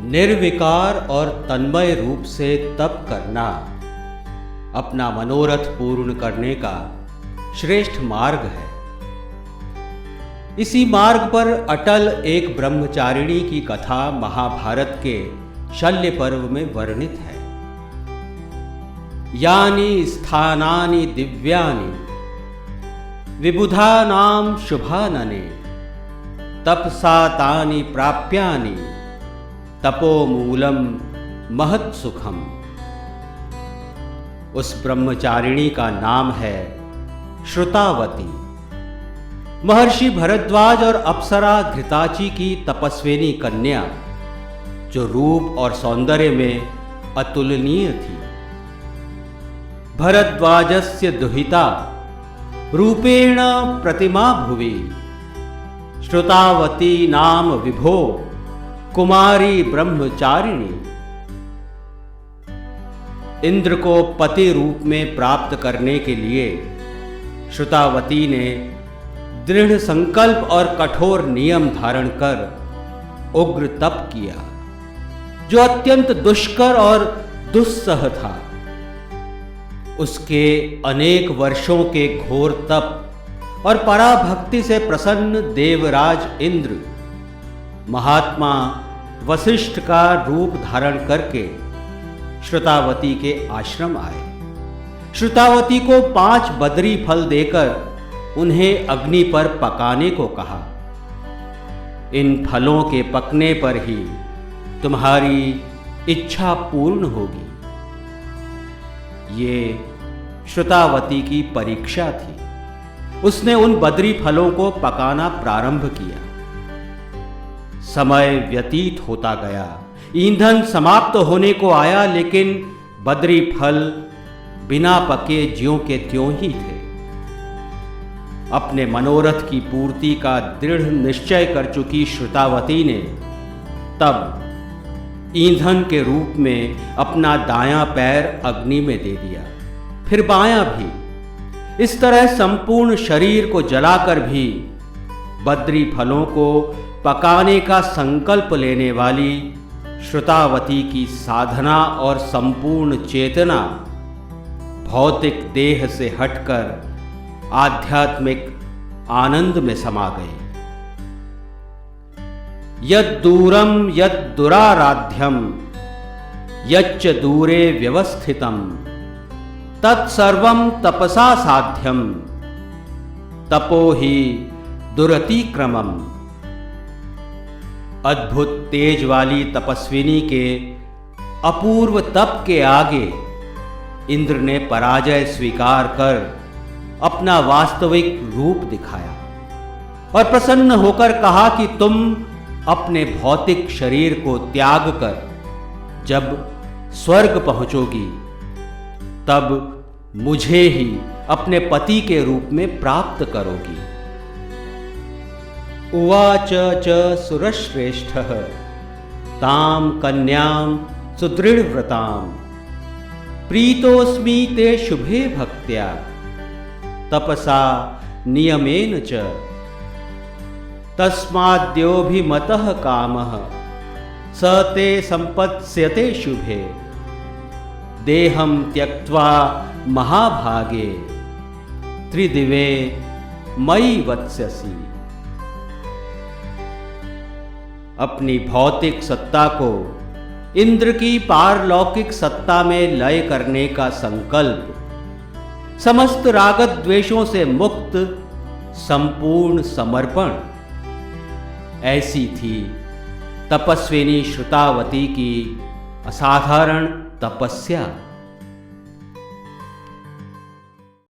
निर्विकार और तन्मय रूप से तप करना अपना मनोरथ पूर्ण करने का श्रेष्ठ मार्ग है। इसी मार्ग पर अटल एक ब्रह्मचारिणी की कथा महाभारत के शल्य पर्व में वर्णित है। यानि स्थानानि दिव्यानि विबुधानां शुभानने तपसा तानि प्राप्यानि तपोमूलम महत् सुखम। उस ब्रह्मचारिणी का नाम है श्रुतावती। महर्षि भरद्वाज और अप्सरा घृताची की तपस्विनी कन्या, जो रूप और सौंदर्य में अतुलनीय थी। भरद्वाजस्य दुहिता रूपेण प्रतिमा भुवि श्रुतावती नाम विभो कुमारी ब्रह्मचारिणी। इंद्र को पति रूप में प्राप्त करने के लिए श्रुतावती ने दृढ़ संकल्प और कठोर नियम धारण कर उग्र तप किया, जो अत्यंत दुष्कर और दुस्सह था। उसके अनेक वर्षों के घोर तप और पराभक्ति से प्रसन्न देवराज इंद्र महात्मा वशिष्ठ का रूप धारण करके श्रुतावती के आश्रम आए। श्रुतावती को 5 बदरी फल देकर उन्हें अग्नि पर पकाने को कहा। इन फलों के पकने पर ही तुम्हारी इच्छा पूर्ण होगी। ये श्रुतावती की परीक्षा थी। उसने उन बदरी फलों को पकाना प्रारंभ किया। समय व्यतीत होता गया, ईंधन समाप्त होने को आया, लेकिन बदरी फल बिना पके ज्यों के त्यों ही थे। अपने मनोरथ की पूर्ति का दृढ़ निश्चय कर चुकी श्रुतावती ने तब ईंधन के रूप में अपना दायां पैर अग्नि में दे दिया, फिर बायां भी। इस तरह संपूर्ण शरीर को जलाकर भी बद्री फलों को पकाने का संकल्प लेने वाली श्रुतावती की साधना और संपूर्ण चेतना भौतिक देह से हटकर आध्यात्मिक आनंद में समा गई। यद्दूरम यद्दुराराध्यम यच्च दूरे व्यवस्थितम तत्सर्वं तपसा साध्यम तपो ही दुरतिक्रमम। अद्भुत तेज वाली तपस्विनी के अपूर्व तप के आगे इंद्र ने पराजय स्वीकार कर अपना वास्तविक रूप दिखाया और प्रसन्न होकर कहा कि तुम अपने भौतिक शरीर को त्याग कर जब स्वर्ग पहुंचोगी तब मुझे ही अपने पति के रूप में प्राप्त करोगी। उवाच च सुरश्रेष्ठः तां कन्यां सुदृढ़व्रतां प्रीतोऽस्मि ते शुभे भक्त्या तपसा नियमेन च तस्माद्योऽभिमतः कामः स ते संपत्स्यते शुभे देहं त्यक्त्वा महाभागे त्रिदिवे मयि वत्स्यसि। अपनी भौतिक सत्ता को इंद्र की पारलौकिक सत्ता में लय करने का संकल्प, समस्त रागत द्वेषों से मुक्त संपूर्ण समर्पण, ऐसी थी तपस्विनी श्रुतावती की असाधारण तपस्या।